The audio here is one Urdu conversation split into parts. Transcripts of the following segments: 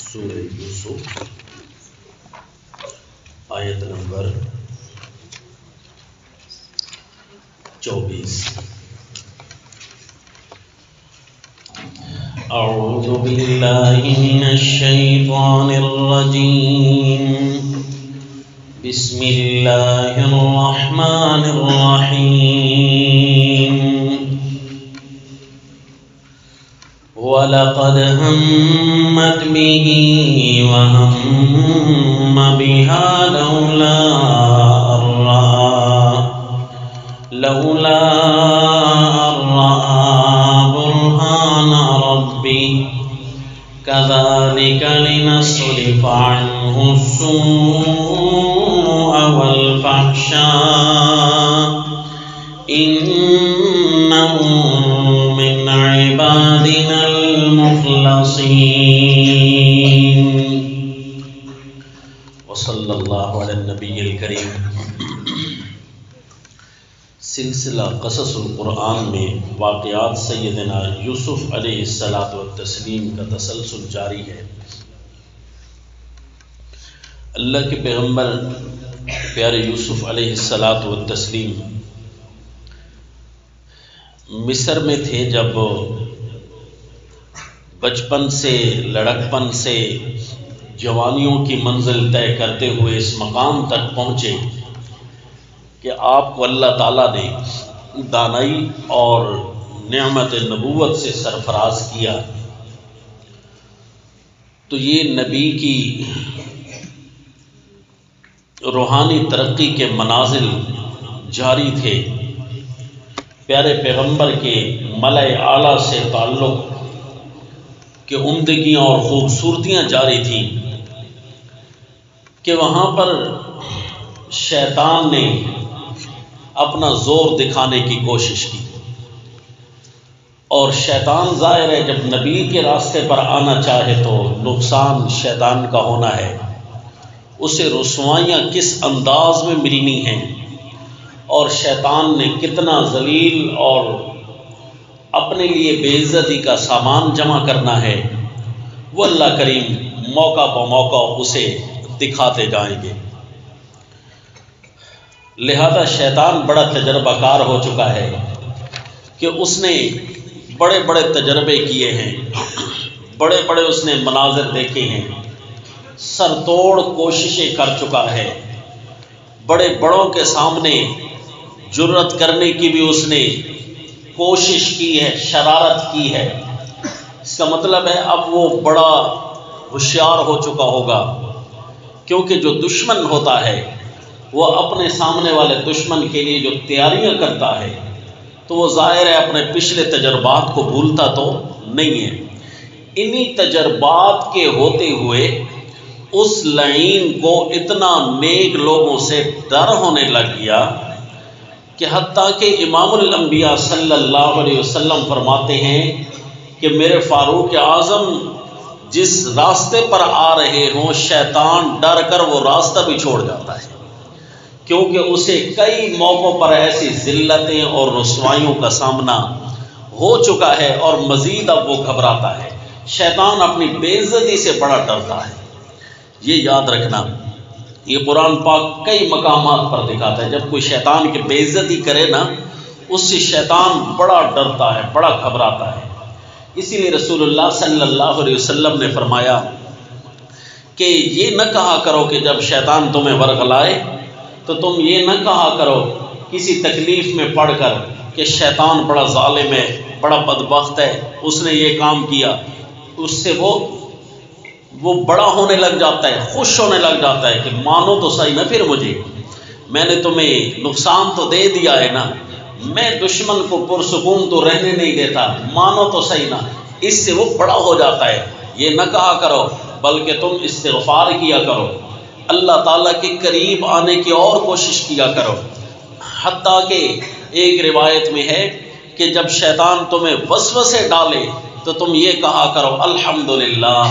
سورہ یوسف آیت نمبر 24۔ اعوذ باللہ من الشیطان الرجیم، بسم اللہ الرحمن الرحیم۔ وَلَقَدْ هَمَّتْ بِهِ وَهَمَّ بِهَا لَوْلَا أَن رَّأَىٰ بُرْهَانَ رَبِّهِ كَذَٰلِكَ لِنَصْرِفَ عَنْهُ السُّوءَ وَالْفَحْشَاءَ إِنَّهُ مِنْ عِبَادِنَا المخلصین۔ وصلی اللہ علی النبی الکریم۔ سلسلہ قصص القرآن میں واقعات سیدنا یوسف علیہ السلام کا تسلسل جاری ہے۔ اللہ کے پیغمبر پیارے یوسف علیہ السلام مصر میں تھے جب بچپن سے لڑکپن سے جوانیوں کی منزل طے کرتے ہوئے اس مقام تک پہنچے کہ آپ کو اللہ تعالیٰ نے دانائی اور نعمت نبوت سے سرفراز کیا، تو یہ نبی کی روحانی ترقی کے منازل جاری تھے۔ پیارے پیغمبر کے ملأ اعلیٰ سے تعلق کہ عمدگیاں اور خوبصورتیاں جاری تھیں کہ وہاں پر شیطان نے اپنا زور دکھانے کی کوشش کی، اور شیطان ظاہر ہے جب نبی کے راستے پر آنا چاہے تو نقصان شیطان کا ہونا ہے، اسے رسوائیاں کس انداز میں ملنی ہیں اور شیطان نے کتنا ذلیل اور اپنے لیے بے عزتی کا سامان جمع کرنا ہے، وہ اللہ کریم موقع بموقع اسے دکھاتے جائیں گے۔ لہذا شیطان بڑا تجربہ کار ہو چکا ہے کہ اس نے بڑے بڑے تجربے کیے ہیں، بڑے بڑے اس نے مناظر دیکھے ہیں، سر توڑ کوششیں کر چکا ہے، بڑے بڑوں کے سامنے جرأت کرنے کی بھی اس نے کوشش کی ہے، شرارت کی ہے۔ اس کا مطلب ہے اب وہ بڑا ہوشیار ہو چکا ہوگا، کیونکہ جو دشمن ہوتا ہے وہ اپنے سامنے والے دشمن کے لیے جو تیاریاں کرتا ہے تو وہ ظاہر ہے اپنے پچھلے تجربات کو بھولتا تو نہیں ہے۔ انہی تجربات کے ہوتے ہوئے اس لعین کو اتنا نیک لوگوں سے ڈر ہونے لگ گیا کہ حتیٰ کہ امام الانبیاء صلی اللہ علیہ وسلم فرماتے ہیں کہ میرے فاروق اعظم جس راستے پر آ رہے ہوں شیطان ڈر کر وہ راستہ بھی چھوڑ جاتا ہے، کیونکہ اسے کئی موقعوں پر ایسی ذلتیں اور رسوائیوں کا سامنا ہو چکا ہے اور مزید اب وہ گھبراتا ہے۔ شیطان اپنی بے عزتی سے بڑا ڈرتا ہے، یہ یاد رکھنا۔ یہ قرآن پاک کئی مقامات پر دکھاتا ہے، جب کوئی شیطان کی بے عزتی کرے نا اس سے شیطان بڑا ڈرتا ہے، بڑا گھبراتا ہے۔ اسی لیے رسول اللہ صلی اللہ علیہ وسلم نے فرمایا کہ یہ نہ کہا کرو کہ جب شیطان تمہیں ورغلائے تو تم یہ نہ کہا کرو کسی تکلیف میں پڑ کر کہ شیطان بڑا ظالم ہے، بڑا بدبخت ہے، اس نے یہ کام کیا۔ اس سے وہ بڑا ہونے لگ جاتا ہے، خوش ہونے لگ جاتا ہے کہ مانو تو صحیح نا، پھر مجھے میں نے تمہیں نقصان تو دے دیا ہے نا، میں دشمن کو پرسکون تو رہنے نہیں دیتا، مانو تو صحیح نا۔ اس سے وہ بڑا ہو جاتا ہے۔ یہ نہ کہا کرو بلکہ تم استغفار کیا کرو، اللہ تعالیٰ کے قریب آنے کی اور کوشش کیا کرو۔ حتیٰ کہ ایک روایت میں ہے کہ جب شیطان تمہیں وسوسے ڈالے تو تم یہ کہا کرو الحمدللہ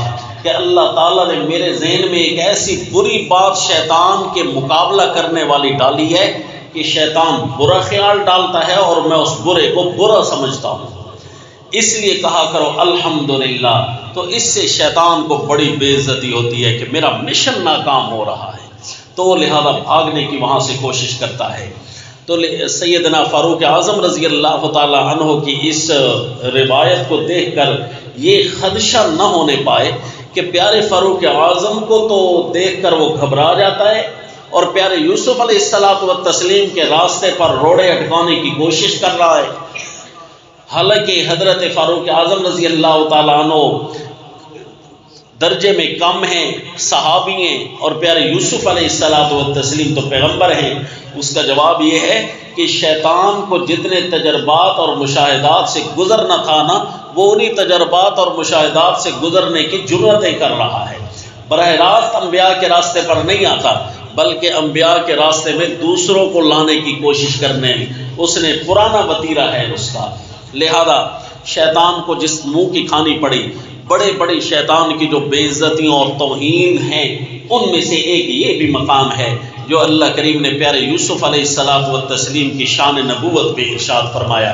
کہ اللہ تعالیٰ نے میرے ذہن میں ایک ایسی بری بات شیطان کے مقابلہ کرنے والی ڈالی ہے کہ شیطان برا خیال ڈالتا ہے اور میں اس برے کو برا سمجھتا ہوں۔ اس لیے کہا کرو الحمدللہ، تو اس سے شیطان کو بڑی بے عزتی ہوتی ہے کہ میرا مشن ناکام ہو رہا ہے، تو لہذا بھاگنے کی وہاں سے کوشش کرتا ہے۔ تو سیدنا فاروق اعظم رضی اللہ تعالی عنہ کی اس روایت کو دیکھ کر یہ خدشہ نہ ہونے پائے کہ پیارے فاروق اعظم کو تو دیکھ کر وہ گھبرا جاتا ہے اور پیارے یوسف علیہ الصلوۃ والتسلیم کے راستے پر روڑے اٹکانے کی کوشش کر رہا ہے۔ حالانکہ حضرت فاروق اعظم رضی اللہ تعالیٰ عنہ درجے میں کم ہیں، صحابی ہیں، اور پیارے یوسف علیہ الصلوۃ والتسلیم تو پیغمبر ہیں۔ اس کا جواب یہ ہے کہ شیطان کو جتنے تجربات اور مشاہدات سے گزرنا تھا نا، وہ انہی تجربات اور مشاہدات سے گزرنے کی جرأتیں کر رہا ہے۔ براہ راست انبیاء کے راستے پر نہیں آتا، بلکہ انبیاء کے راستے میں دوسروں کو لانے کی کوشش کرنے اس نے پرانا وتیرہ ہے اس کا۔ لہذا شیطان کو جس منہ کی کھانی پڑی، بڑے بڑے شیطان کی جو بے عزتیوں اور توہین ہیں، ان میں سے ایک یہ بھی مقام ہے جو اللہ کریم نے پیارے یوسف علیہ الصلوۃ والتسلیم کی شان نبوت پہ ارشاد فرمایا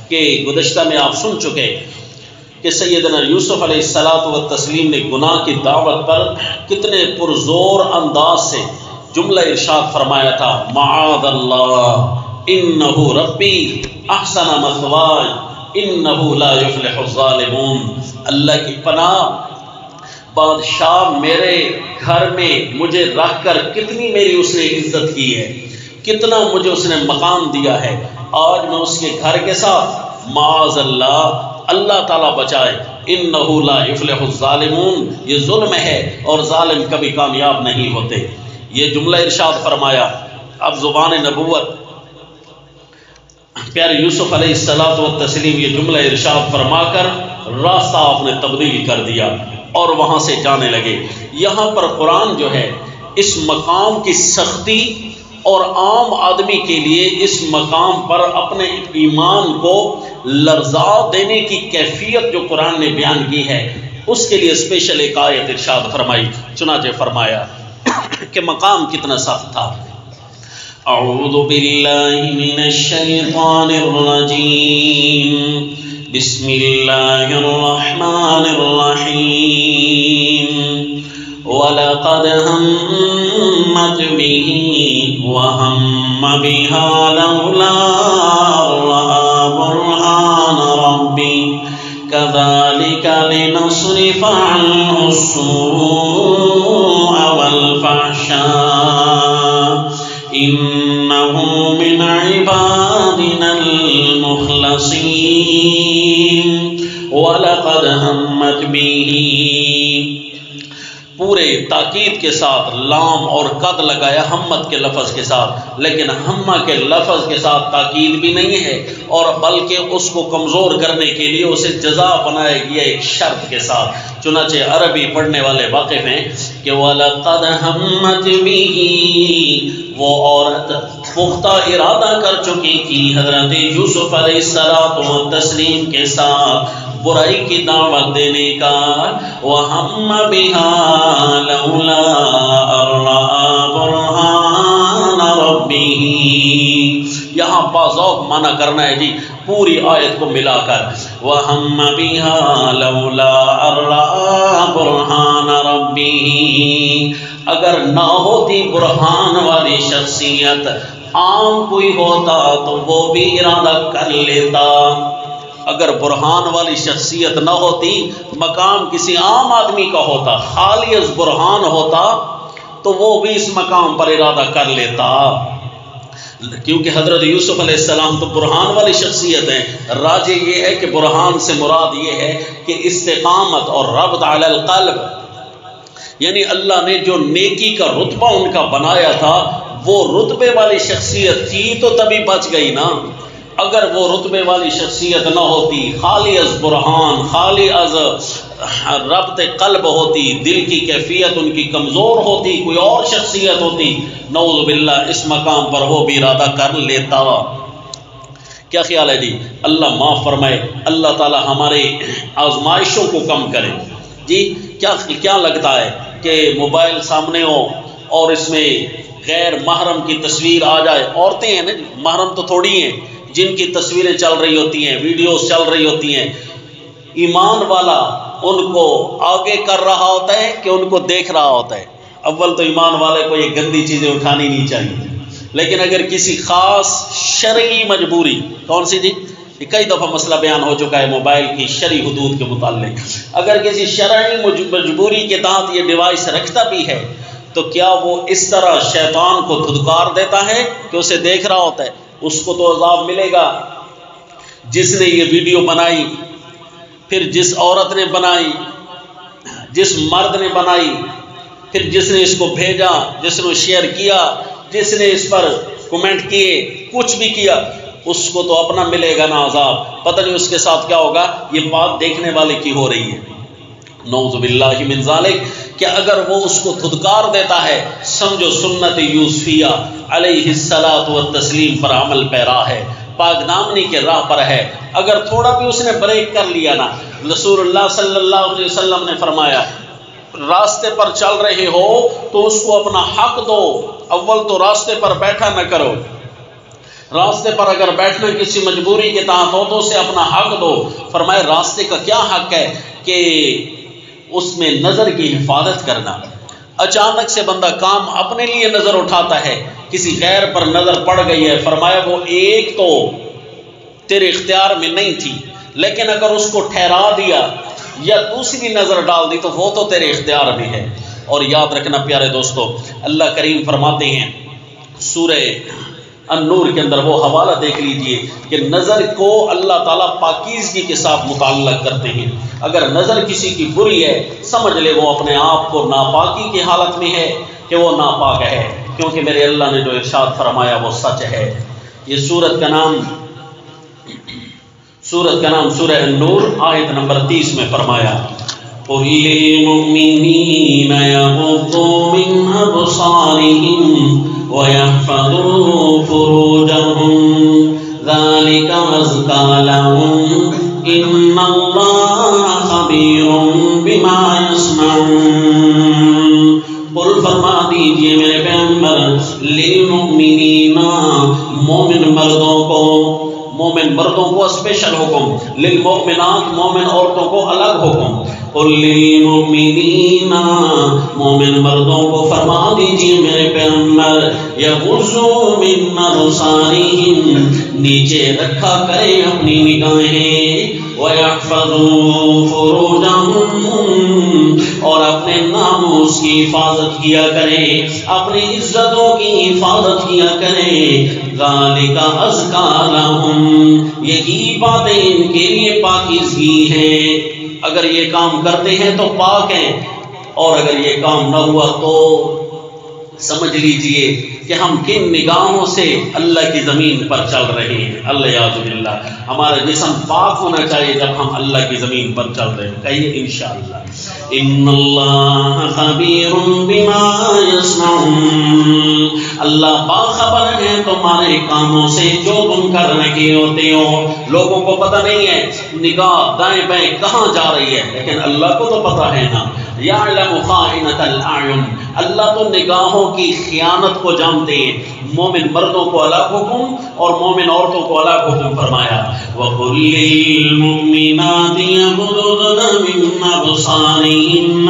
کہ گزشتہ میں آپ سن چکے کہ سیدنا یوسف علیہ الصلوۃ والتسلیم نے گناہ کی دعوت پر کتنے پرزور انداز سے جملہ ارشاد فرمایا تھا، معاذ اللہ انہ ربی احسن مثواي انہ لا یفلح الظالمون۔ اللہ کی پناہ، بادشاہ میرے گھر میں مجھے رکھ کر کتنی میری اس نے عزت کی ہے، کتنا مجھے اس نے مقام دیا ہے، آج میں اس کے گھر کے ساتھ معاذ اللہ تعالیٰ بچائے، انہ لا یفلح الظالمون، یہ ظلم ہے اور ظالم کبھی کامیاب نہیں ہوتے۔ یہ جملہ ارشاد فرمایا۔ اب زبان نبوت پیارے یوسف علیہ الصلوۃ والتسلیم یہ جملہ ارشاد فرما کر راستہ آپ نے تبدیل کر دیا اور وہاں سے جانے لگے۔ یہاں پر قرآن جو ہے اس مقام کی سختی اور عام آدمی کے لیے اس مقام پر اپنے ایمان کو لرزا دینے کی کیفیت جو قرآن نے بیان کی ہے، اس کے لیے اسپیشل ایک آیت ارشاد فرمائی۔ چنانچہ فرمایا کہ مقام کتنا سخت تھا۔ اعوذ باللہ من الشیطان الرجیم، بسم اللہ الرحمن الرحیم، وَلَقَدْ هَمَّتْ بِهِ وَهَمَّ بِهَا لَوْلَا رَأَىٰ بُرْهَانَ رَبِّهِ كَذَٰلِكَ لِنَصْرِفَ عَنْهُ السُّوءَ وَالْفَحْشَاءَ إِنَّهُ مِنْ عِبَادِنَا الْمُخْلَصِينَ وَلَقَدْ هَمَّتْ بِهِ، پورے تاکید کے ساتھ لام اور قد لگایا ہمت کے لفظ کے ساتھ، لیکن ہمہ کے لفظ کے ساتھ تاکید بھی نہیں ہے، اور بلکہ اس کو کمزور کرنے کے لیے اسے جزا بنایا گیا ایک شرط کے ساتھ۔ چنانچہ عربی پڑھنے والے واقف ہیں کہ وَلَقَدْ هَمَّتْ بِهِ، وہ عورت پختہ ارادہ کر چکی تھی حضرت یوسف علیہ السلام کے ساتھ برائی کی دعوت دینے کا۔ وَهَمَّ بِهَا لَوْلَا أَرَّأَىٰ بُرْهَانَ رَبِّهِ، یہاں باذوق معنی کرنا ہے جی پوری آیت کو ملا کر۔ وَهَمَّ بِهَا لَوْلَا أَرَّأَىٰ بُرْهَانَ رَبِّهِ، اگر نہ ہوتی برہان والی شخصیت، عام کوئی ہوتا تو وہ بھی ارادہ کر لیتا۔ اگر برہان والی شخصیت نہ ہوتی، مقام کسی عام آدمی کا ہوتا، خالی از برہان ہوتا تو وہ بھی اس مقام پر ارادہ کر لیتا، کیونکہ حضرت یوسف علیہ السلام تو برہان والی شخصیت ہیں۔ راجع یہ ہے کہ برہان سے مراد یہ ہے کہ استقامت اور ربط علی القلب، یعنی اللہ نے جو نیکی کا رتبہ ان کا بنایا تھا وہ رتبے والی شخصیت تھی تو تبھی بچ گئی نا۔ اگر وہ رتبے والی شخصیت نہ ہوتی، خالی از برہان، خالی از ربط قلب ہوتی، دل کی کیفیت ان کی کمزور ہوتی، کوئی اور شخصیت ہوتی، نعوذ باللہ اس مقام پر وہ بھی ارادہ کر لیتا۔ کیا خیال ہے جی؟ اللہ معاف فرمائے، اللہ تعالی ہمارے آزمائشوں کو کم کرے۔ جی کیا لگتا ہے کہ موبائل سامنے ہو اور اس میں غیر محرم کی تصویر آ جائے؟ عورتیں ہیں نا، محرم تو تھوڑی ہیں، جن کی تصویریں چل رہی ہوتی ہیں، ویڈیوز چل رہی ہوتی ہیں، ایمان والا ان کو آگے کر رہا ہوتا ہے کہ ان کو دیکھ رہا ہوتا ہے؟ اول تو ایمان والے کو یہ گندی چیزیں اٹھانی نہیں چاہیے، لیکن اگر کسی خاص شرعی مجبوری، کون سی جی؟ یہ کئی دفعہ مسئلہ بیان ہو چکا ہے موبائل کی شرعی حدود کے متعلق، اگر کسی شرعی مجبوری کے تحت یہ ڈیوائس رکھتا بھی ہے تو کیا وہ اس طرح شیطان کو دھتکار دیتا ہے کہ اسے دیکھ رہا ہوتا ہے؟ اس کو تو عذاب ملے گا جس نے یہ ویڈیو بنائی، پھر جس عورت نے بنائی، جس مرد نے بنائی، پھر جس نے اس کو بھیجا، جس نے شیئر کیا، جس نے اس پر کمنٹ کیے، کچھ بھی کیا، اس کو تو اپنا ملے گا نا عذاب، پتہ نہیں اس کے ساتھ کیا ہوگا۔ یہ بات دیکھنے والے کی ہو رہی ہے، نعوذ باللہ من ذالک، کہ اگر وہ اس کو دھتکار دیتا ہے سمجھو سنت یوسفیہ علیہ الصلاۃ والتسلیم پر عمل پیرا ہے، پاک دامنی کے راہ پر ہے۔ اگر تھوڑا بھی اس نے بریک کر لیا نا، رسول اللہ صلی اللہ علیہ وسلم نے فرمایا راستے پر چل رہے ہو تو اس کو اپنا حق دو، اول تو راستے پر بیٹھا نہ کرو، راستے پر اگر بیٹھنا کسی مجبوری کے تحت ہو تو اسے اپنا حق دو۔ فرمایا راستے کا کیا حق ہے کہ اس میں نظر کی حفاظت کرنا۔ اچانک سے بندہ کام اپنے لیے نظر اٹھاتا ہے، کسی غیر پر نظر پڑ گئی ہے، فرمایا وہ ایک تو تیرے اختیار میں نہیں تھی، لیکن اگر اس کو ٹھہرا دیا یا دوسری نظر ڈال دی تو وہ تو تیرے اختیار میں ہے۔ اور یاد رکھنا پیارے دوستو، اللہ کریم فرماتے ہیں سورہ النور کے اندر، وہ حوالہ دیکھ لیجئے کہ نظر کو اللہ تعالیٰ پاکیزگی کے ساتھ متعلق کرتے ہیں۔ اگر نظر کسی کی بری ہے سمجھ لے وہ اپنے آپ کو ناپاکی کی حالت میں ہے کہ وہ ناپاک ہے، کیونکہ میرے اللہ نے جو ارشاد فرمایا وہ سچ ہے۔ یہ سورت کا نام سورہ النور آیت نمبر 30 میں فرمایا قُلْ لِلْمُؤْمِنِينَ يَغُضُّوا مِنْ أَبْصَارِهِمْ وَيَحْفَظُوا فُرُوجَهُمْ ذَلِكَ أَزْكَىٰ لَهُمْ إِنَّ اللَّهَ خَبِيرٌ بِمَا يَصْنَعُونَ۔ قل فرما دیجئے میرے پیغمبر، للمؤمنین، مومن مردوں کو اسپیشل حکم، للمؤمنات مومن عورتوں کو الگ حکم۔ قل للمؤمنین، مومن مردوں کو فرما دیجئے میرے پیغمبر، یغضوا من ابصارہم، نیچے رکھا کریں اپنی نگاہیں، وَيَحْفَظُوا فُرُوجَهُمْ، اور اپنے ناموس کی حفاظت کیا کریں، اپنی عزتوں کی حفاظت کیا کریں۔ ذَلِكَ أَزْكَىٰ لَهُمْ، یہی باتیں ان کے لیے پاکیزگی ہیں۔ اگر یہ کام کرتے ہیں تو پاک ہیں، اور اگر یہ کام نہ ہوا تو سمجھ لیجئے کہ ہم کن نگاہوں سے اللہ کی زمین پر چل رہے ہیں۔ اللہ یعوذ باللہ، ہمارا جسم پاک ہونا چاہیے جب ہم اللہ کی زمین پر چل رہے ہیں۔ کہیے انشاءاللہ، ان اللہ خبیر بما یصنعون، اللہ باخبر ہے تمہارے کاموں سے جو تم کر رہے ہوتے ہو۔ لوگوں کو پتہ نہیں ہے نگاہ دائیں بائیں کہاں جا رہی ہے، لیکن اللہ کو تو پتہ ہے نا۔ یعلم خائنۃ الاعین، اللہ تو نگاہوں کی خیانت کو جانتے ہیں۔ مومن مردوں کو الگ حکم اور مومن عورتوں کو الگ حکم فرمایا۔ وَقُلْ لِلْمُؤْمِنَاتِ يَغْضُضْنَ مِنْ أَبْصَارِهِنَّ،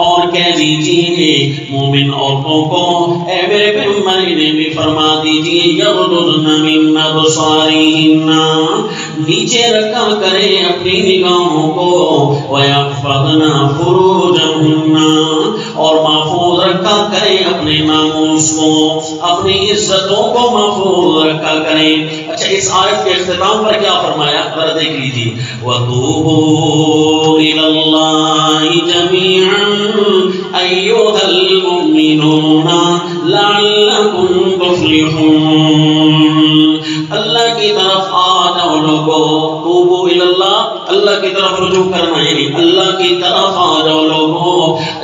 اور کہہ دیجیے مومن عورتوں کو، اے میرے پیغمبر انہیں بھی فرما دیجیے، یغضضن من ابصارہن، نیچے رکھا کریں اپنی نگاہوں کو، وَيَحْفَظْنَ فُرُوجَهُنَّ، اور محفوظ رکھا کریں اپنے ناموس کو، اپنی عزتوں کو محفوظ رکھا کریں۔ اچھا، اس آیت کے اختتام پر کیا فرمایا ذرا دیکھ لیجیے، وَتُوبُوا إِلَى اللَّهِ جَمِيعًا أَيُّهَا الْمُؤْمِنُونَ لَعَلَّكُمْ تُفْلِحُونَ۔ اللہ کی طرف آ جاؤ لوگو، توبو اللہ، اللہ کی طرف رجوع کرنا، یعنی اللہ کی طرف آ جاؤ لوگو،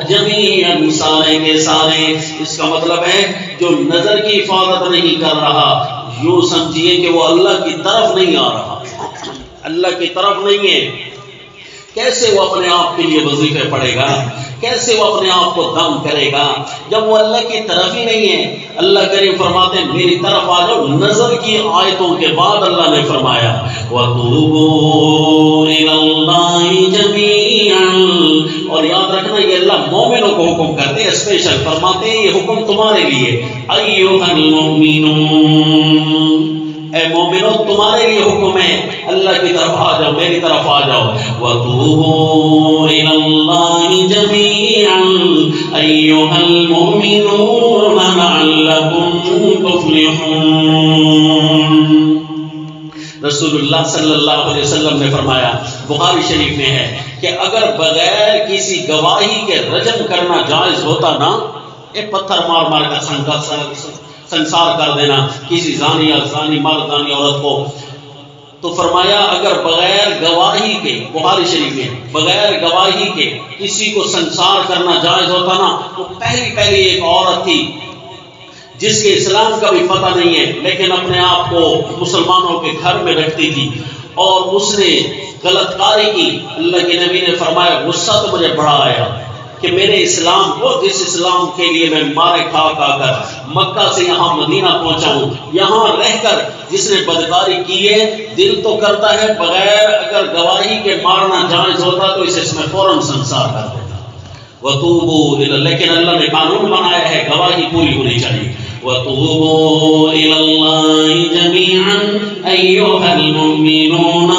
جمیعاً، سارے کے سارے۔ اس کا مطلب ہے جو نظر کی حفاظت نہیں کر رہا، یوں سمجھیے کہ وہ اللہ کی طرف نہیں آ رہا، اللہ کی طرف نہیں ہے۔ کیسے وہ اپنے آپ کے لیے وظیفے پڑھے گا، کیسے وہ اپنے آپ کو دم کرے گا جب وہ اللہ کی طرف ہی نہیں ہے؟ اللہ کریم فرماتے ہیں میری طرف آ جاؤ۔ نظر کی آیتوں کے بعد اللہ نے فرمایا وَتُوبُوا إِلَى اللَّهِ جَمِيعًا، اور یاد رکھنا یہ اللہ مومنوں کو حکم کرتے ہیں، اسپیشل فرماتے ہیں یہ حکم تمہارے لیے، أَيُّهَا الْمُؤْمِنُونَ، اے مومنوں تمہارے لیے حکم ہے، اللہ کی طرف آ جاؤ، میری طرف آ جاؤ۔ وَتُوبُوا إِلَى اللَّهِ جَمِيعًا أَيُّهَا الْمُؤْمِنُونَ لَعَلَّكُمْ تُفْلِحُونَ۔ رسول اللہ صلی اللہ علیہ وسلم نے فرمایا، بخاری شریف میں ہے کہ اگر بغیر کسی گواہی کے رجم کرنا جائز ہوتا نا، ایک پتھر مار مار کر سنسار کر دینا کسی زانی یا زانی مرد زانی عورت کو، تو فرمایا اگر بغیر گواہی کے، بخاری شریف میں بغیر گواہی کے کسی کو سنسار کرنا جائز ہوتا نا، تو پہلی ایک عورت تھی جس کے اسلام کا بھی پتہ نہیں ہے لیکن اپنے آپ کو مسلمانوں کے گھر میں رکھتی تھی، اور اس نے غلط کاری کی۔ اللہ کے نبی نے فرمایا غصہ تو مجھے بڑا آیا کہ میرے اسلام کو، جس اسلام کے لیے میں مارے کھا کر مکہ سے یہاں مدینہ پہنچا ہوں، یہاں رہ کر جس نے بدکاری کی ہے، دل تو کرتا ہے بغیر اگر گواہی کے مارنا جائز ہوتا تو اس میں فوراً سنسار کر دیتا۔ وَتُوبُوا إِلَى، لیکن اللہ نے قانون بنایا ہے گواہی پوری ہونی چاہیے۔ وَتُوبُوا إِلَى اللَّهِ جَمِيعًا أَيُّهَا الْمُؤْمِنُونَ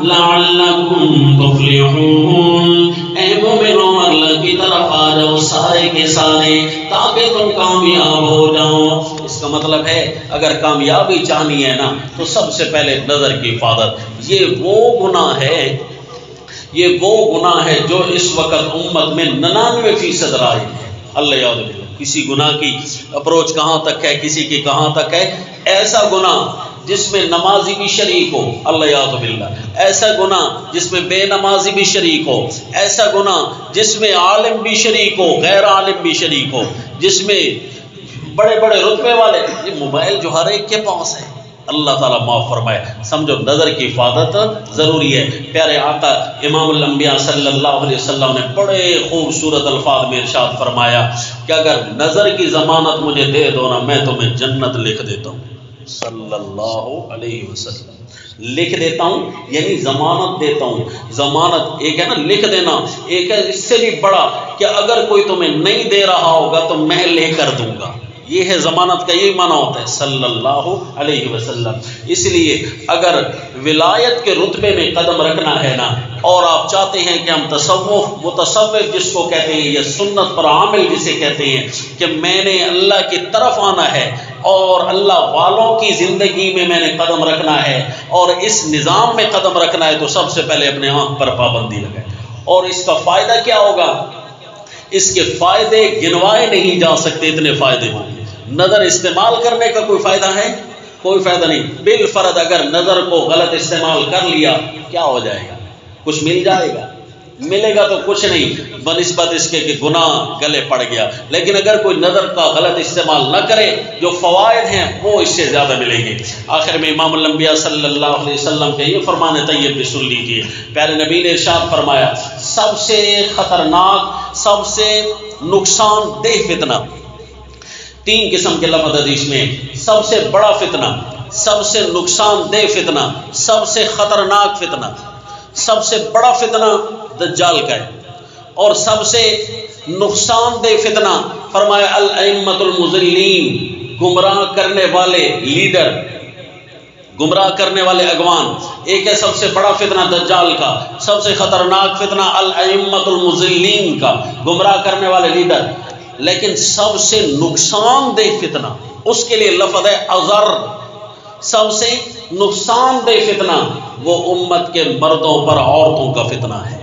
لَعَلَّكُمْ تُفْلِحُونَ، اے مومنوں اللہ کی طرف آ جاؤ سارے کے سارے تاکہ تم کامیاب ہو جاؤ۔ اس کا مطلب ہے اگر کامیابی چاہنی ہے نا تو سب سے پہلے نظر کی حفاظت۔ یہ وہ گناہ ہے جو اس وقت امت میں 99% رائج ہے۔ اللہ یاد رکھے، کسی گناہ کی اپروچ کہاں تک ہے، کسی کی کہاں تک ہے، ایسا گناہ جس میں نمازی بھی شریک ہو، اللہ یاد باللہ، ایسا گناہ جس میں بے نمازی بھی شریک ہو، ایسا گناہ جس میں عالم بھی شریک ہو، غیر عالم بھی شریک ہو، جس میں بڑے بڑے رتبے والے، یہ موبائل جو ہر ایک کے پاس ہے، اللہ تعالیٰ معاف فرمائے۔ سمجھو نظر کی حفاظت ضروری ہے۔ پیارے آقا امام الانبیاء صلی اللہ علیہ وسلم نے بڑے خوبصورت الفاظ میں ارشاد فرمایا کہ اگر نظر کی ضمانت مجھے دے دو نا، میں تمہیں جنت لکھ دیتا ہوں، صلی اللہ علیہ وسلم۔ لکھ دیتا ہوں یعنی ضمانت دیتا ہوں۔ ضمانت ایک ہے نا لکھ دینا، ایک ہے اس سے بھی بڑا کہ اگر کوئی تمہیں نہیں دے رہا ہوگا تو میں لے کر دوں گا، یہ ہے ضمانت کا یہی معنی ہوتا ہے، صلی اللہ علیہ وسلم۔ اس لیے اگر ولایت کے رتبے میں قدم رکھنا ہے نا، اور آپ چاہتے ہیں کہ ہم متصوف جس کو کہتے ہیں، یا سنت پر عامل جسے کہتے ہیں کہ میں نے اللہ کی طرف آنا ہے اور اللہ والوں کی زندگی میں نے قدم رکھنا ہے اور اس نظام میں قدم رکھنا ہے، تو سب سے پہلے اپنے آنکھ پر پابندی لگائیں۔ اور اس کا فائدہ کیا ہوگا؟ اس کے فائدے گنوائے نہیں جا سکتے، اتنے فائدے ہوں گے۔ نظر استعمال کرنے کا کوئی فائدہ ہے؟ کوئی فائدہ نہیں۔ بالفرض اگر نظر کو غلط استعمال کر لیا کیا ہو جائے گا؟ کچھ مل جائے گا؟ ملے گا تو کچھ نہیں، بنسبت اس کے کہ گناہ گلے پڑ گیا۔ لیکن اگر کوئی نظر کا غلط استعمال نہ کرے، جو فوائد ہیں وہ اس سے زیادہ ملیں گے۔ آخر میں امام الانبیاء صلی اللہ علیہ وسلم کے یہ فرمان طیب بھی سن لیجیے۔ پیارے نبی نے ارشاد فرمایا سب سے خطرناک، سب سے نقصان دہ فتنہ، 3 قسم کے لفظ حدیث میں، سب سے بڑا فتنہ، سب سے نقصان دہ فتنہ، سب سے خطرناک فتنہ، سب سے بڑا فتنہ دجال کا ہے، اور سب سے نقصان دہ فتنہ فرمایا الائمۃ المضلین، گمراہ کرنے والے لیڈر، گمراہ کرنے والے اگوان۔ ایک ہے سب سے بڑا فتنہ دجال کا، سب سے خطرناک فتنہ الائمۃ المضلین کا، گمراہ کرنے والے لیڈر۔ لیکن سب سے نقصان دہ فتنہ، اس کے لیے لفظ ہے اضر، سب سے نقصان دہ فتنہ وہ امت کے مردوں پر عورتوں کا فتنہ ہے۔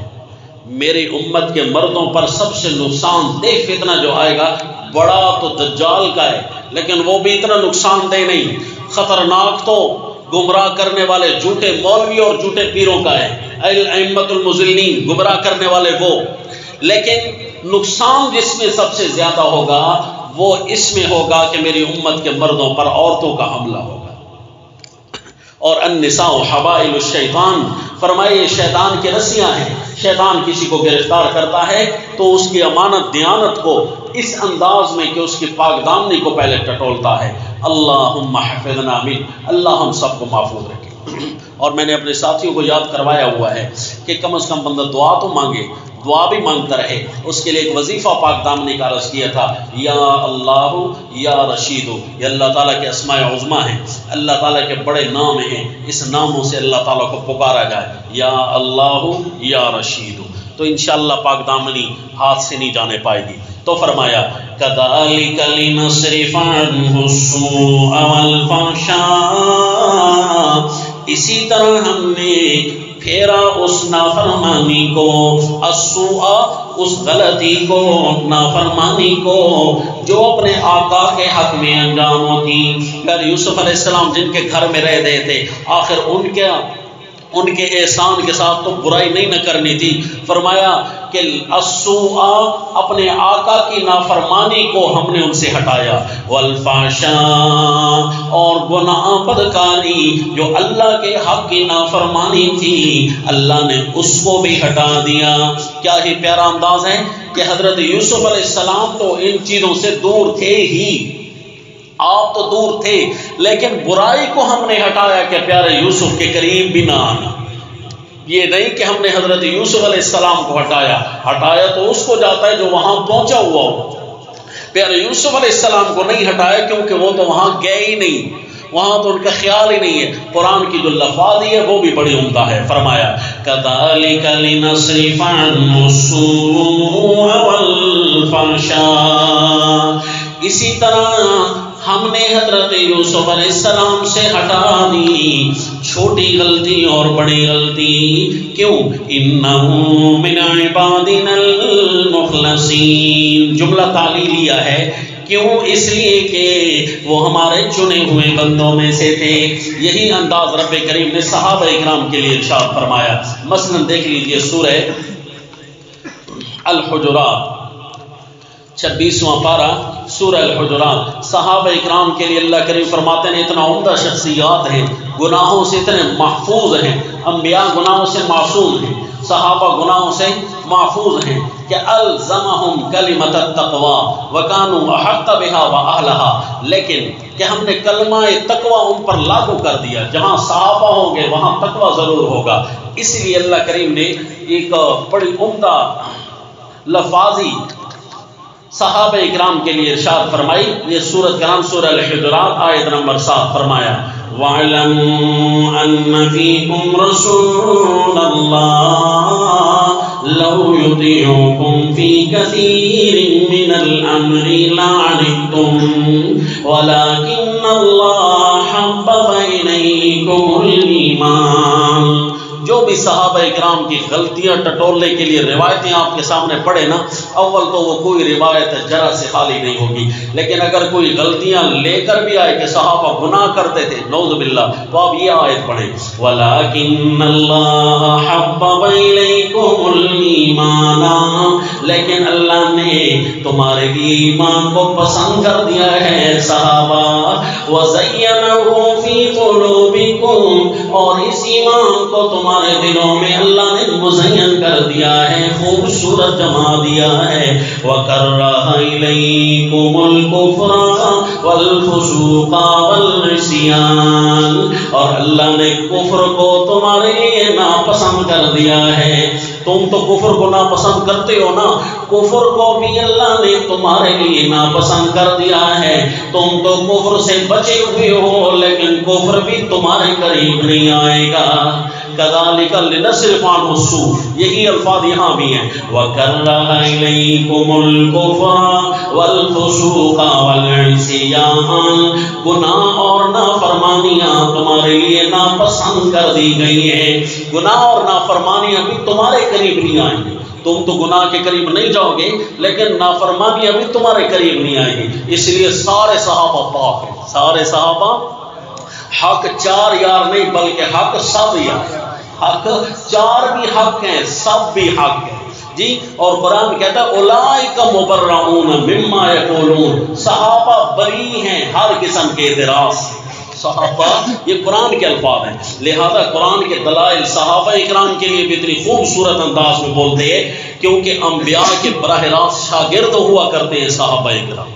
میری امت کے مردوں پر سب سے نقصان دہ فتنہ جو آئے گا، بڑا تو دجال کا ہے لیکن وہ بھی اتنا نقصان دہ نہیں، خطرناک تو گمراہ کرنے والے جھوٹے مولوی اور جھوٹے پیروں کا ہے، الائمۃ المضلین، گمراہ کرنے والے وہ۔ لیکن نقصان جس میں سب سے زیادہ ہوگا وہ اس میں ہوگا کہ میری امت کے مردوں پر عورتوں کا حملہ ہوگا۔ اور النساء حبائل الشیطان، فرمائے شیطان کی رسیاں ہیں۔ شیطان کسی کو گرفتار کرتا ہے تو اس کی امانت دیانت کو اس انداز میں کہ اس کی پاک دامنی کو پہلے ٹٹولتا ہے۔ اللہم حفظنا من، اللہ ہم سب کو محفوظ رکھے۔ اور میں نے اپنے ساتھیوں کو یاد کروایا ہوا ہے کہ کم از کم بندہ دعا تو مانگے، دعا بھی مانگتا رہے۔ اس کے لیے ایک وظیفہ پاک دامنی کا عرض کیا تھا، یا اللہ یا رشید، یہ اللہ تعالیٰ کے اسماء عظمیٰ ہیں، اللہ تعالیٰ کے بڑے نام ہیں، اس ناموں سے اللہ تعالیٰ کو پکارا جائے، یا اللہ یا رشید، تو انشاءاللہ پاک دامنی ہاتھ سے نہیں جانے پائے گی۔ تو فرمایا کذالک لنصرف عنہ السوء والفحشاء، اسی طرح ہم نے پھیرا اس نافرمانی کو، السوء اس غلطی کو، نافرمانی کو جو اپنے آقا کے حق میں انجام ہوتی۔ پھر یوسف علیہ السلام جن کے گھر میں رہ رہے تھے، آخر ان کے احسان کے ساتھ تو برائی نہیں نہ کرنی تھی، فرمایا کہ السوء اپنے آقا کی نافرمانی کو ہم نے ان سے ہٹایا، والفحشاء اور گناہ بدکاری جو اللہ کے حق کی نافرمانی تھی اللہ نے اس کو بھی ہٹا دیا۔ کیا ہی پیارا انداز ہے کہ حضرت یوسف علیہ السلام تو ان چیزوں سے دور تھے ہی، آپ تو دور تھے، لیکن برائی کو ہم نے ہٹایا کہ پیارے یوسف کے قریب بھی نہ آنا۔ یہ نہیں کہ ہم نے حضرت یوسف علیہ السلام کو ہٹایا تو اس کو جاتا ہے جو وہاں پہنچا ہوا ہو، پیارے یوسف علیہ السلام کو نہیں ہٹایا کیونکہ وہ تو وہاں گئے ہی نہیں، وہاں تو ان کا خیال ہی نہیں ہے۔ قرآن کی جو لفاظی ہے وہ بھی بڑی عمدہ ہے، فرمایا کذالک لنصرف عنہ السوء والفحشاء، اسی طرح ہم نے حضرت یوسف علیہ السلام سے ہٹا دی چھوٹی غلطی اور بڑی غلطی۔ کیوں؟ انہو من عبادنا المخلصین، جملہ تعلیلیہ ہے، کیوں؟ اس لیے کہ وہ ہمارے چنے ہوئے بندوں میں سے تھے۔ یہی انداز رب کریم نے صحابہ اکرام کے لیے ارشاد فرمایا۔ مثلا دیکھ لیجئے سورہ الحجرات 26واں پارہ سورہ الحجرات، صحابہ اکرام کے لیے اللہ کریم فرماتے ہیں اتنا عمدہ شخصیات ہیں، گناہوں سے اتنے محفوظ ہیں، انبیاء گناہوں سے معصوم ہیں، صحابہ گناہوں سے محفوظ ہیں کہ الزمہم کلمۃ التقوی وکانوا احق بہا واہلہا، لیکن کہ ہم نے کلمہ تقوی ان پر لاگو کر دیا، جہاں صحابہ ہوں گے وہاں تقوی ضرور ہوگا۔ اس لیے اللہ کریم نے ایک بڑی عمدہ لفاظی صحابہ اکرام کے لیے ارشاد فرمائی۔ یہ سورت کا نام سورہ الحجرات آیت نمبر 7 فرمایا، وَاعْلَمُوا أَنَّ فِيكُمْ رَسُولَ اللَّهِ لَوْ يُطِيعُكُمْ فِي كَثِيرٍ مِّنَ الْأَمْرِ لَعَنِتُّمْ وَلَكِنَّ اللَّهَ حَبَّبَ إِلَيْكُمُ الْإِيمَانَ۔ جو بھی صحابہ اکرام کی غلطیاں ٹٹولنے کے لیے روایتیں آپ کے سامنے پڑھے نا، اول تو وہ کوئی روایت ذرا سے خالی نہیں ہوگی، لیکن اگر کوئی غلطیاں لے کر بھی آئے کہ صحابہ گناہ کرتے تھے نعوذ باللہ، تو آپ یہ آیت پڑھیں، وَلَكِنَّ اللَّهَ حَبَّبَ إِلَيْكُمُ الْإِيمَانَ، لیکن اللہ نے تمہارے لیے ایمان کو پسند کر دیا ہے صحابہ، وَزَيَّنَهُ فِي قُلُوبِكُمْ، اور اس ایمان کو تمہارے دلوں میں اللہ نے مزین کر دیا ہے، خوبصورت جما دیا ہے، وَكَرَّهَ إِلَيْكُمُ الْكُفْرَ وَالْفُسُوقَ وَالْعِصْيَانَ، اور اللہ نے کفر کو تمہارے لیے ناپسند کر دیا ہے۔ تم تو کفر کو ناپسند کرتے ہو نا، کفر کو بھی اللہ نے تمہارے لیے ناپسند کر دیا ہے۔ تم تو کفر سے بچے ہوئے ہو لیکن کفر بھی تمہارے قریب نہیں آئے گا۔ کذالک لنصرف عنہ السوء، یہی الفاظ یہاں بھی ہیں، وَكَرَّهَ إِلَيْكُمُ الْكُفْرَ وَالْفُسُوقَ وَالْعِصْيَانَ، گناہ اور نافرمانیاں تمہارے لیے ناپسند کر دی گئی ہیں۔ گناہ اور نافرمانیاں بھی تمہارے قریب نہیں آئیں گی، تم تو گناہ کے قریب نہیں جاؤ گے لیکن نافرمانیاں بھی تمہارے قریب نہیں آئیں گی۔ اس لیے سارے صحابہ پاک ہیں، سارے صحابہ حق چار یار نہیں بلکہ حق سب یار، حق چار بھی حق ہیں، سب بھی حق ہیں جی۔ اور قرآن کہتا ہے اولئک مبرؤون مما یقولون، صحابہ بری ہیں ہر قسم کے اعتراض سے۔ صحابہ یہ قرآن کے الفاظ ہیں، لہذا قرآن کے دلائل صحابہ اکرام کے لیے بھی اتنی خوبصورت انداز میں بولتے ہیں کیونکہ انبیاء کے براہ راست شاگرد ہوا کرتے ہیں صحابہ اکرام۔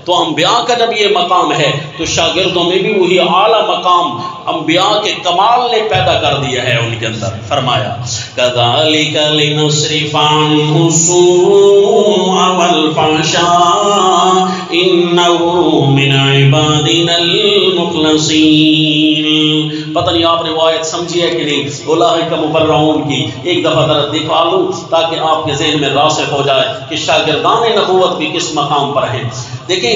تو انبیاء کا جب یہ مقام ہے تو شاگردوں میں بھی وہی اعلیٰ مقام انبیاء کے کمال نے پیدا کر دیا ہے ان کے اندر. فرمایا كَذَلِكَ لِنُصْرِفَ عَنْهُ السُّوءَ وَالْفَحْشَاءَ إِنَّهُ مِنْ عِبَادِنَا الْمُخْلَصِينَ. پتہ نہیں آپ روایت سمجھی ہے کہ نہیں، اولئک مبرؤون کی ایک دفعہ ذرا دکھا لوں تاکہ آپ کے ذہن میں راسخ ہو جائے کہ شاگردان نبوت بھی کس مقام پر ہیں. دیکھیں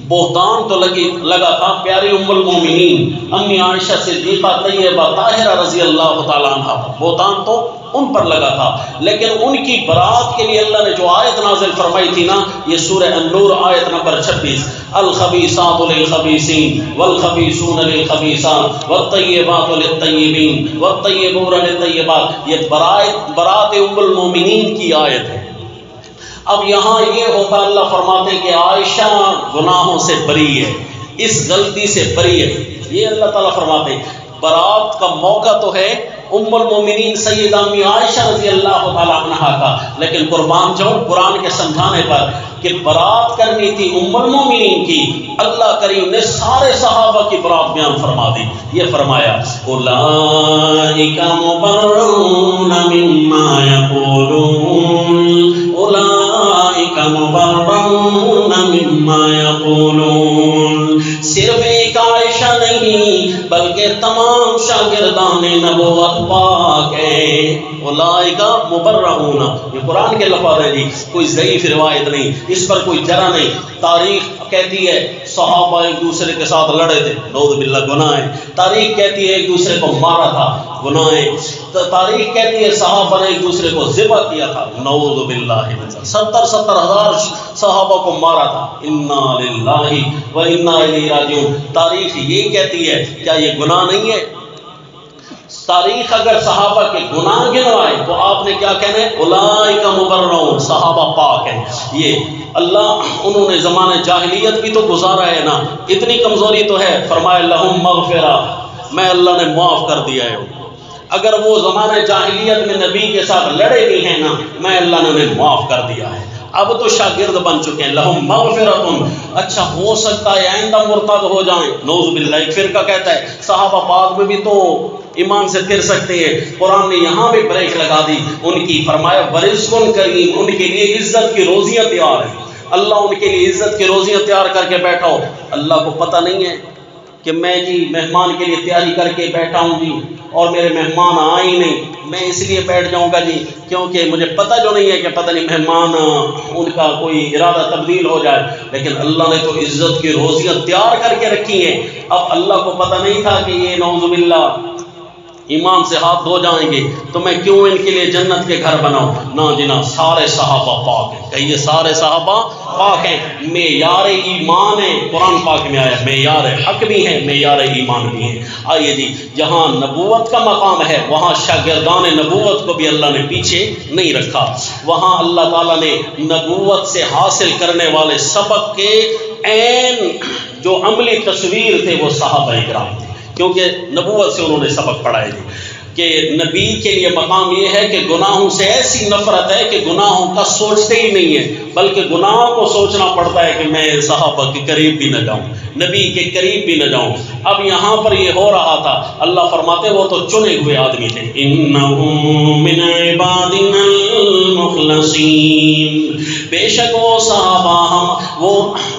بہتان تو لگا تھا پیاری ام المومنین امی عائشہ صدیقہ طیبہ طاہرہ رضی اللہ تعالیٰ عنہ پر، بہتان تو ان پر لگا تھا، لیکن ان کی برات کے لیے اللہ نے جو آیت نازل فرمائی تھی نا، یہ سورہ النور آیت نمبر 26، الخبیثات للخبیثین والخبیثون للخبیثات والطیبات للطیبین والطیبون للطیبات، یہ برات ام المومنین کی آیت ہے. اب یہاں یہ ہوتا اللہ فرماتے ہیں کہ عائشہ گناہوں سے بری ہے، اس غلطی سے بری ہے، یہ اللہ تعالیٰ فرماتے ہیں. برات کا موقع تو ہے ام المومنین سیدہ امی عائشہ رضی اللہ تعالیٰ عنہا کا، لیکن قربان جاؤں قرآن کے سمجھانے پر کہ برات کرنی تھی ام المومنین کی، اللہ کریم نے سارے صحابہ کی برات بیان فرما دی. یہ فرمایا اولئک مبرؤون مما یقولون، اولئک مبرؤون مما یقولون. صرف ایک عائشہ نہیں بلکہ تمام شاگردان نبوت پاک ہیں. اولئک مبرؤون، یہ قرآن کے لفظ ہیں جی، کوئی ضعیف روایت نہیں، اس پر کوئی جرح نہیں. تاریخ کہتی ہے صحابہ ایک دوسرے کے ساتھ لڑے تھے، نعوذ باللہ گناہ ہے. تاریخ کہتی ہے ایک دوسرے کو مارا تھا، گناہ ہے. تاریخ کہتی ہے صحابہ نے ایک دوسرے کو ذبح کیا تھا، نعوذ باللہ، 70,000 صحابہ کو مارا تھا. انا للہ و انا الیہ راجعون. تاریخ یہ کہتی ہے، کیا یہ گناہ نہیں ہے؟ تاریخ اگر صحابہ کے گناہ گنوائے تو آپ نے کیا کہنا ہے؟ اولئک مبرؤون، صحابہ پاک ہیں. یہ اللہ انہوں نے زمانہ جاہلیت بھی تو گزارا ہے نا، اتنی کمزوری تو ہے. فرمایا لہم مغفرہ، میں اللہ نے معاف کر دیا ہے. اگر وہ زمانہ جاہلیت میں نبی کے ساتھ لڑے بھی ہیں نا، میں اللہ نے انہیں معاف کر دیا ہے. اب تو شاگرد بن چکے ہیں. لہم مغفرۃ، اچھا ہو سکتا ہے آئندہ مرتد ہو جائیں، نعوذ باللہ. ایک فرقہ کہتا ہے صحابہ پاک میں بھی تو ایمان سے پھر سکتے ہیں. قرآن نے یہاں بھی بریک لگا دی ان کی. فرمایا ورزق کریم، ان کے لیے عزت کی روزیاں تیار ہیں. اللہ ان کے لیے عزت کی روزیاں تیار کر کے بیٹھا ہو. اللہ کو پتہ نہیں ہے کہ میں جی مہمان کے لیے تیاری کر کے بیٹھا ہوں جی، اور میرے مہمان آئے ہی نہیں، میں اس لیے بیٹھ جاؤں گا جی کیونکہ مجھے پتہ جو نہیں ہے کہ پتہ نہیں مہمان ان کا کوئی ارادہ تبدیل ہو جائے. لیکن اللہ نے تو عزت کی روزیاں تیار کر کے رکھی ہیں. اب اللہ کو پتہ نہیں تھا کہ یہ نعوذ باللہ ایمان سے ہاتھ دھو جائیں گے تو میں کیوں ان کے لیے جنت کے گھر بناؤں؟ نہ جنا، سارے صحابہ پاک ہیں. کہیے سارے صحابہ پاک ہیں. معیار ایمان ہے، قرآن پاک میں آیا، معیار حق بھی ہے، معیار ایمان بھی ہے. آئیے جی، جہاں نبوت کا مقام ہے وہاں شاگردان نبوت کو بھی اللہ نے پیچھے نہیں رکھا. وہاں اللہ تعالیٰ نے نبوت سے حاصل کرنے والے سبق کے عین جو عملی تصویر تھے وہ صحابہ کرام تھے، کیونکہ نبوت سے انہوں نے سبق پڑھائے تھے کہ نبی کے لیے مقام یہ ہے کہ گناہوں سے ایسی نفرت ہے کہ گناہوں کا سوچتے ہی نہیں ہے، بلکہ گناہوں کو سوچنا پڑتا ہے کہ میں صحابہ کے قریب بھی نہ جاؤں، نبی کے قریب بھی نہ جاؤں. اب یہاں پر یہ ہو رہا تھا، اللہ فرماتے وہ تو چنے ہوئے آدمی تھے. انہم من عبادنا المخلصین، بے شک وہ صحابہ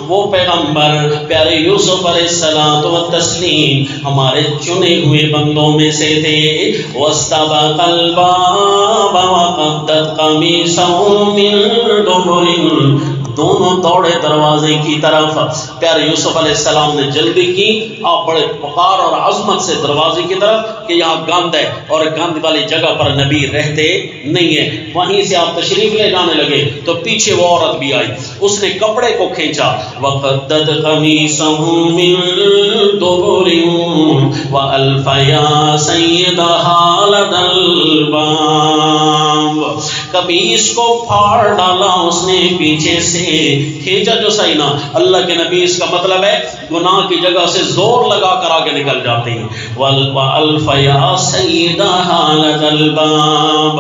وہ پیغمبر پیارے یوسف علیہ السلام والتسلیم ہمارے چنے ہوئے بندوں میں سے تھے. واستبق الباب وقدت قمیصه من دبر، دونوں دوڑے دروازے کی طرف. پیارے یوسف علیہ السلام نے جلدی کی، آپ بڑے وقار اور عظمت سے دروازے کی طرف کہ یہاں گند ہے اور گند والی جگہ پر نبی رہتے نہیں ہیں. وہیں سے آپ تشریف لے جانے لگے تو پیچھے وہ عورت بھی آئی، اس نے کپڑے کو کھینچا. وقدت قمیصه من دبر والف یا سیدھا لدى الباب، قمیص کو پھاڑ ڈالا اس نے پیچھے سے، کھینچا جو صحیح نا. اللہ کے نبی اس کا مطلب ہے گناہ کی جگہ سے زور لگا کر آگے نکل جاتے ہیں. وَأَلْفَ يَا سَيِّدَهَا لَدَى الْبَابِ،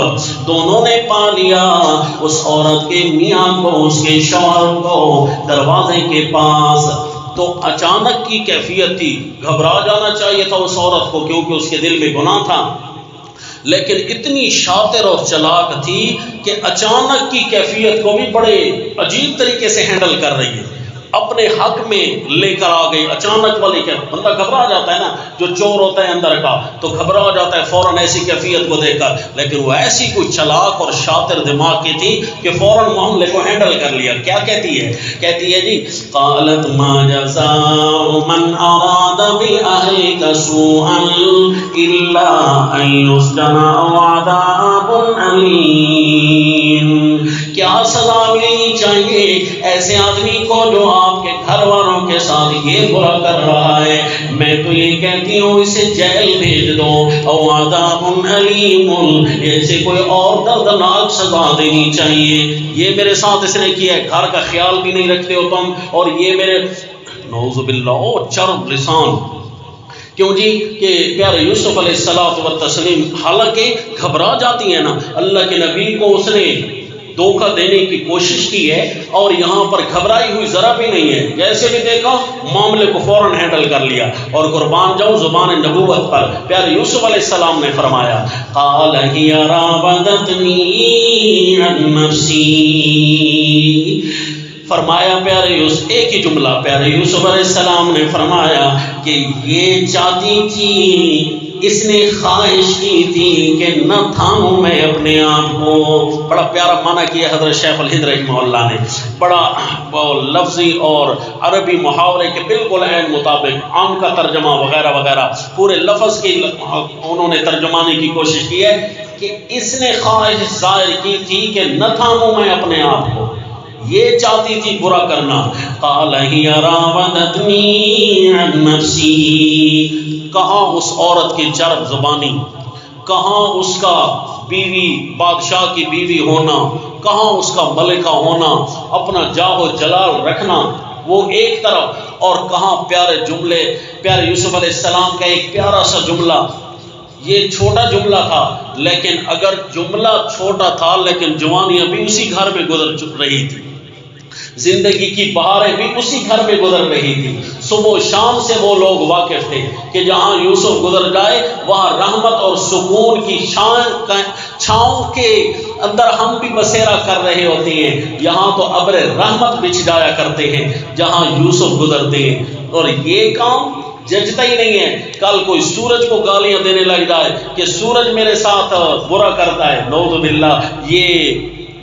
دونوں نے پا لیا اس عورت کے میاں کو، اس کے شوہر کو دروازے کے پاس۔ تو اچانک کی کیفیت تھی، گھبرا جانا چاہیے تھا اس عورت کو کیونکہ اس کے دل میں گناہ تھا، لیکن اتنی شاطر اور چلاک تھی کہ اچانک کی کیفیت کو بھی بڑے عجیب طریقے سے ہینڈل کر رہی ہے، اپنے حق میں لے کر آ گئی۔ اچانک والی کیا بندہ گھبرا جاتا ہے نا، جو چور ہوتا ہے اندر کا تو گھبرا جاتا ہے فوراً ایسی کیفیت کو دیکھ کر، لیکن وہ ایسی کوئی چلاک اور شاطر دماغ کی تھی کہ فوراً معاملے کو ہینڈل کر لیا۔ کیا کہتی ہے؟ کہتی ہے جی قالت ما جزاء من اراد باهلك سوءا الا ان يسجن او عذاب الیم۔ کیا سزا ملنی چاہیے ایسے آدمی کو جو آپ کے گھر والوں کے ساتھ یہ برا کر رہا ہے؟ میں تو یہ کہتی ہوں اسے جیل بھیج دو، او عذاب علیم، ایسے کوئی اور دردناک سزا دینی چاہیے۔ یہ میرے ساتھ اس نے کیا ہے، گھر کا خیال بھی نہیں رکھتے ہو تم، اور یہ میرے نعوذ باللہ چرب لسان۔ کیوں جی کہ پیارے یوسف علیہ الصلوۃ والتسلیم حالانکہ گھبرا جاتی ہیں نا، اللہ کے نبی کو اس نے دھوکہ دینے کی کوشش کی ہے اور یہاں پر گھبرائی ہوئی ذرا بھی نہیں ہے، جیسے بھی دیکھا معاملے کو فوراً ہینڈل کر لیا۔ اور قربان جاؤں زبان نبوت پر، پیارے یوسف علیہ السلام نے فرمایا قال ہی راودتنی عن نفسی، فرمایا پیارے یوسف، ایک ہی جملہ پیارے یوسف علیہ السلام نے فرمایا کہ یہ چاہتی تھی، اس نے خواہش کی تھی کہ نہ تھاموں میں اپنے آپ کو۔ بڑا پیارا معنی کیا حضرت شیخ الہند رحمہ اللہ نے، بڑا لفظی اور عربی محاورے کے بالکل عین مطابق عام کا ترجمہ وغیرہ وغیرہ پورے لفظ کی انہوں نے ترجمانے کی کوشش کی ہے کہ اس نے خواہش ظاہر کی تھی کہ نہ تھاموں میں اپنے آپ کو، یہ چاہتی تھی برا کرنا۔ قال ہی راودتنی عن نفسی، کہاں اس عورت کی چرب زبانی، کہاں اس کا بیوی بادشاہ کی بیوی ہونا، کہاں اس کا ملکہ ہونا، اپنا جاہ و جلال رکھنا، وہ ایک طرف، اور کہاں پیارے جملے، پیارے یوسف علیہ السلام کا ایک پیارا سا جملہ۔ یہ چھوٹا جملہ تھا، لیکن اگر جملہ چھوٹا تھا لیکن جوانی ابھی اسی گھر میں گزر رہی تھی، زندگی کی بہاریں بھی اسی گھر میں گزر رہی تھی۔ صبح و شام سے وہ لوگ واقف تھے کہ جہاں یوسف گزر جائے وہاں رحمت اور سکون کی چھاؤں کے اندر ہم بھی بسیرا کر رہے ہوتے ہیں، یہاں تو ابر رحمت بچھ جایا کرتے ہیں جہاں یوسف گزرتے ہیں۔ اور یہ کام ججتا ہی نہیں ہے، کل کوئی سورج کو گالیاں دینے لگ جائے کہ سورج میرے ساتھ برا کرتا ہے، نعوذ باللہ، یہ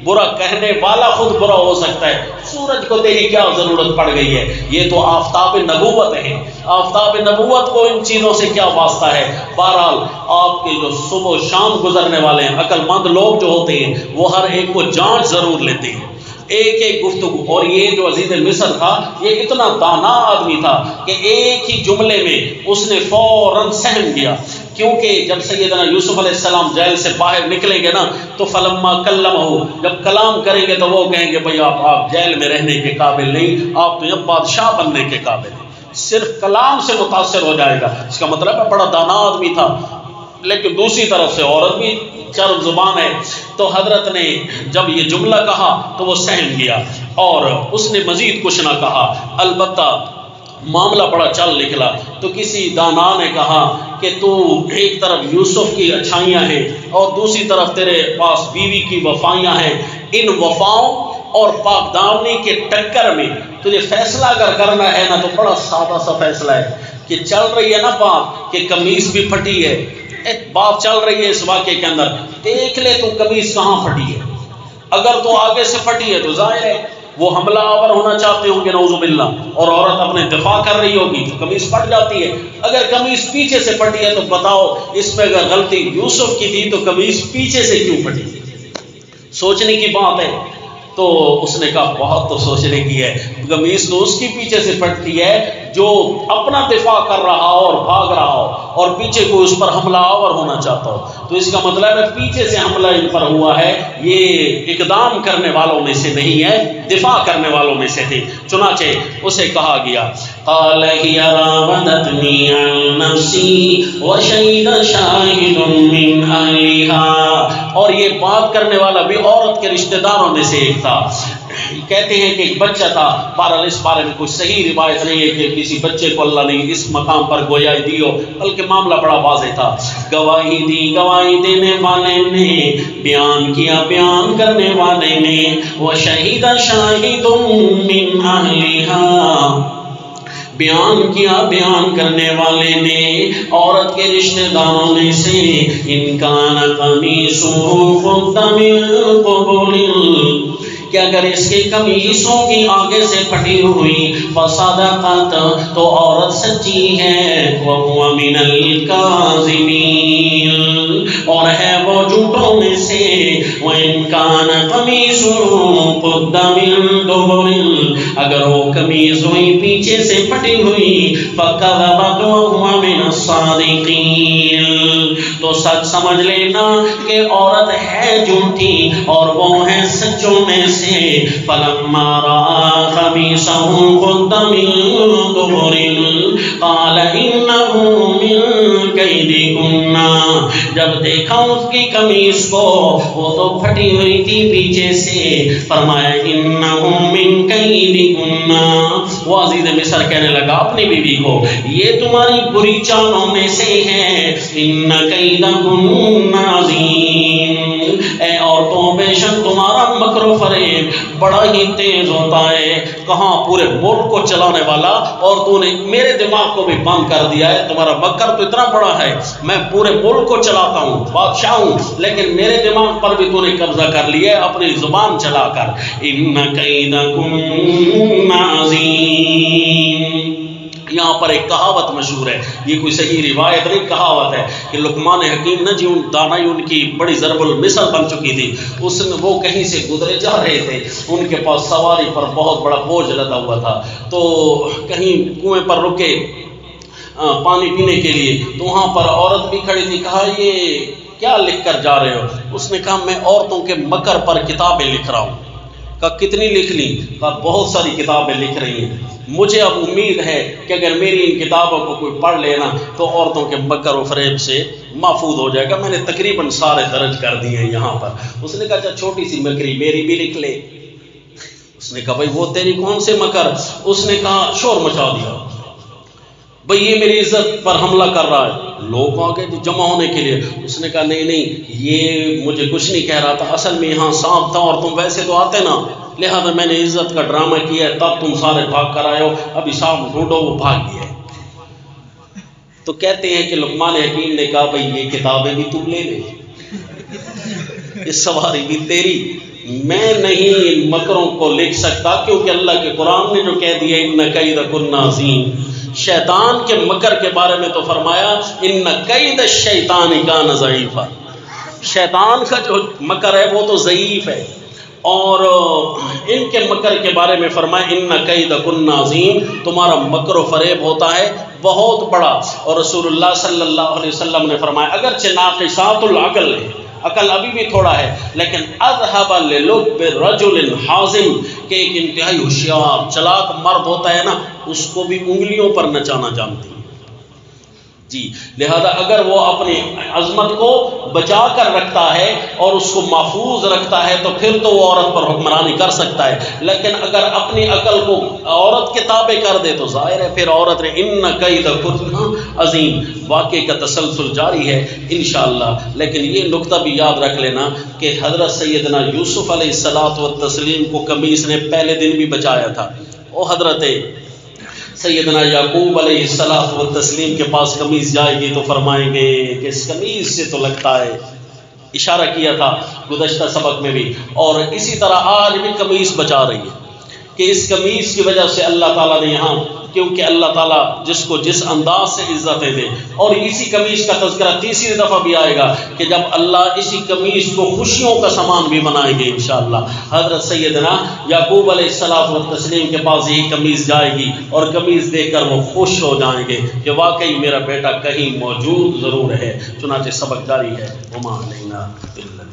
برا کہنے والا خود برا ہو سکتا ہے، سورج کو تیری کیا ضرورت پڑ گئی ہے؟ یہ تو آفتاب نبوت ہے، آفتاب نبوت کو ان چیزوں سے کیا واسطہ ہے؟ بہرحال آپ کے جو صبح و شام گزرنے والے ہیں، عقل مند لوگ جو ہوتے ہیں وہ ہر ایک کو جانچ ضرور لیتے ہیں، ایک ایک گفتگو۔ اور یہ جو عزیز مصر تھا یہ اتنا دانا آدمی تھا کہ ایک ہی جملے میں اس نے فوراً سہم گیا، کیونکہ جب سیدنا یوسف علیہ السلام جیل سے باہر نکلیں گے نا تو فلما کلمہ، جب کلام کریں گے تو وہ کہیں گے بھئی آپ جیل میں رہنے کے قابل نہیں، آپ تو اب بادشاہ بننے کے قابل ہیں۔ صرف کلام سے متاثر ہو جائے گا، اس کا مطلب ہے بڑا دانا آدمی تھا، لیکن دوسری طرف سے عورت بھی چرب زبان ہے۔ تو حضرت نے جب یہ جملہ کہا تو وہ سہم گیا اور اس نے مزید کچھ نہ کہا، البتہ معاملہ بڑا چل نکلا۔ تو کسی دانا نے کہا کہ تو ایک طرف یوسف کی اچھائیاں ہیں اور دوسری طرف تیرے پاس بیوی کی وفائیاں ہیں، ان وفاؤں اور پاک دامنی کے ٹکر میں تجھے فیصلہ اگر کرنا ہے نا تو بڑا سادہ سا فیصلہ ہے کہ چل رہی ہے نا بات کہ قمیص بھی پھٹی ہے، ایک بات چل رہی ہے اس واقعے کے اندر، دیکھ لے تو قمیص کہاں پھٹی ہے، اگر تو آگے سے پھٹی ہے تو ظاہر ہے وہ حملہ آور ہونا چاہتے ہوں گے نعوذ باللہ، اور عورت اپنے دفاع کر رہی ہوگی تو قمیص پھٹ جاتی ہے، اگر قمیص پیچھے سے پھٹی ہے تو بتاؤ اس میں اگر غلطی یوسف کی تھی تو قمیص پیچھے سے کیوں پھٹی؟ سوچنے کی بات ہے۔ تو اس نے کہا بہت تو سوچنے کی ہے، قمیص تو اس کی پیچھے سے پھٹتی ہے جو اپنا دفاع کر رہا ہو اور بھاگ رہا ہو اور پیچھے کوئی اس پر حملہ آور ہونا چاہتا ہو، تو اس کا مطلب ہے پیچھے سے حملہ ان پر ہوا ہے، یہ اقدام کرنے والوں میں سے نہیں ہے، دفاع کرنے والوں میں سے تھے۔ چنانچہ اسے کہا گیا قال هي راودتني عن نفسی وشهد شاہد من اہلها، اور یہ بات کرنے والا بھی عورت کے رشتہ داروں میں سے ایک تھا۔ کہتے ہیں کہ ایک بچہ تھا، بہرحال اس بارے میں کوئی صحیح روایت نہیں ہے کہ کسی بچے کو اللہ نے اس مقام پر گویائی دی ہو، بلکہ معاملہ بڑا واضح تھا۔ گواہی دی گواہی دینے والے نے، بیان کیا بیان کرنے والے نے، وشہد شاہد من اہلها، بیان کیا بیان کرنے والے نے عورت کے رشتہ داروں میں سے، ان کان قمیصہ قد من قبل، کہ اگر اس کے قمیصوں کی آگے سے پھٹی ہوئی، فصدقت، تو عورت سچی ہے، وہو من الکاذبین، اور ہے وہ جھوٹوں میں سے، وَإِن كَانَ قَمِيصُهُ قُدَّ مِن دُبُرٍ، اگر وہ قمیص ہوئی پیچھے سے پھٹی ہوئی، فَكَذَبَتْ وَهُوَ مِنَ الصَّادِقِينَ، تو سچ سمجھ لینا کہ عورت ہے جھوٹی اور وہ ہے سچوں میں سے۔ فَلَمَّا رَأَىٰ قَمِيصَهُ قُدَّ مِن دُبُرٍ قَالَ إِنَّهُ مِن كَيْدِكُنَّ، جب دیکھا اس کی قمیص کو، وہ تو پھٹی ہوئی تھی پیچھے سے، فرمایا إِنَّهُ مِن كَيْدِكُنَّ، وہ عزیز مصر کہنے لگا اپنی بیوی کو، یہ تمہاری بری چالوں میں سے ہے، إِنَّ كَيْدَكُنَّ عَظِيمٌ، اے عورتوں بے شک تمہارا مکر و فریب بڑا ہی تیز ہوتا ہے۔ کہاں پورے ملک کو چلانے والا، اور تو نے میرے دماغ کو بھی بند کر دیا ہے، تمہارا مکر تو اتنا بڑا ہے، میں پورے ملک کو چلاتا ہوں، بادشاہ ہوں، لیکن میرے دماغ پر بھی تو نے قبضہ کر لیا ہے اپنی زبان چلا کر۔ ان کیدکن عظیم، یہاں پر ایک کہاوت مشہور ہے، یہ کوئی صحیح روایت نہیں، کہاوت ہے کہ لقمان حکیم نہ جی، دانائی ان کی بڑی ضرب المثل بن چکی تھی، وہ کہیں سے گزرے جا رہے تھے، ان کے پاس سواری پر بہت بڑا بوجھ لدا ہوا تھا، تو کہیں کنویں پر رکے پانی پینے کے لیے، تو وہاں پر عورت بھی کھڑی تھی، کہا یہ کیا لکھ کر جا رہے ہو؟ اس نے کہا میں عورتوں کے مکر پر کتابیں لکھ رہا ہوں۔ کہا کتنی لکھ لی؟ کہا بہت ساری کتابیں لکھ رہی ہیں، مجھے اب امید ہے کہ اگر میری ان کتابوں کو کوئی پڑھ لینا تو عورتوں کے مکر و فریب سے محفوظ ہو جائے گا، میں نے تقریباً سارے درج کر دیے ہیں یہاں پر۔ اس نے کہا اچھا چھوٹی سی مکری میری بھی لکھ لے۔ اس نے کہا بھائی وہ تیری کون سے مکر؟ اس نے کہا شور مچا دیا، بھئی یہ میری عزت پر حملہ کر رہا ہے، لوگ آ گئے جمع ہونے کے لیے۔ اس نے کہا نہیں یہ مجھے کچھ نہیں کہہ رہا تھا، اصل میں یہاں سانپ تھا اور تم ویسے تو آتے نا، لہذا میں نے عزت کا ڈرامہ کیا ہے، تب تم سارے بھاگ کر آئے ہو، ابھی سانپ ڈھونڈو، وہ بھاگ گیا ہے۔ تو کہتے ہیں کہ لقمان حکیم نے کہا بھئی یہ کتابیں بھی تم لے لے، یہ سواری بھی تیری، میں نہیں مکروں کو لکھ سکتا، کیونکہ اللہ کے قرآن نے جو کہہ دیا ان کیدکن عظیم، شیطان کے مکر کے بارے میں تو فرمایا ان کید الشیطان کان ضعیفا، شیطان کا جو مکر ہے وہ تو ضعیف ہے، اور ان کے مکر کے بارے میں فرمایا ان کیدکن عظیم، تمہارا مکر و فریب ہوتا ہے بہت بڑا۔ اور رسول اللہ صلی اللہ علیہ وسلم نے فرمایا اگرچہ ناقصات العقل ہے، عقل ابھی بھی تھوڑا ہے، لیکن اذهب للب رجل حازم، کہ ایک انتہائی ہوشیار چلاک مرد ہوتا ہے نا، اس کو بھی انگلیوں پر نچانا جانتی ہے جی، لہذا اگر وہ اپنی عظمت کو بچا کر رکھتا ہے اور اس کو محفوظ رکھتا ہے تو پھر تو وہ عورت پر حکمرانی کر سکتا ہے، لیکن اگر اپنی عقل کو عورت کے تابع کر دے تو ظاہر ہے پھر عورت نے ان کیدکن عظیم۔ واقعے کا تسلسل جاری ہے انشاءاللہ، لیکن یہ نقطہ بھی یاد رکھ لینا کہ حضرت سیدنا یوسف علیہ الصلوۃ والتسلیم کو قمیص نے پہلے دن بھی بچایا تھا، وہ حضرت سیدنا یعقوب علیہ الصلوۃ والتسلیم کے پاس قمیص جائے گی تو فرمائیں گے کہ اس قمیص سے تو لگتا ہے، اشارہ کیا تھا گزشتہ سبق میں بھی، اور اسی طرح آج بھی قمیص بچا رہی ہے کہ اس قمیص کی وجہ سے اللہ تعالیٰ نے یہاں، کیونکہ اللہ تعالیٰ جس کو جس انداز سے عزتیں دے، اور اسی قمیص کا تذکرہ تیسری دفعہ بھی آئے گا کہ جب اللہ اسی قمیص کو خوشیوں کا سامان بھی بنائیں گے انشاءاللہ۔ حضرت سیدنا یعقوب علیہ الصلوۃ والتسلیم کے پاس یہی قمیص جائے گی اور قمیص دیکھ کر وہ خوش ہو جائیں گے کہ واقعی میرا بیٹا کہیں موجود ضرور ہے۔ چنانچہ سبق جاری ہے، وما علینا الا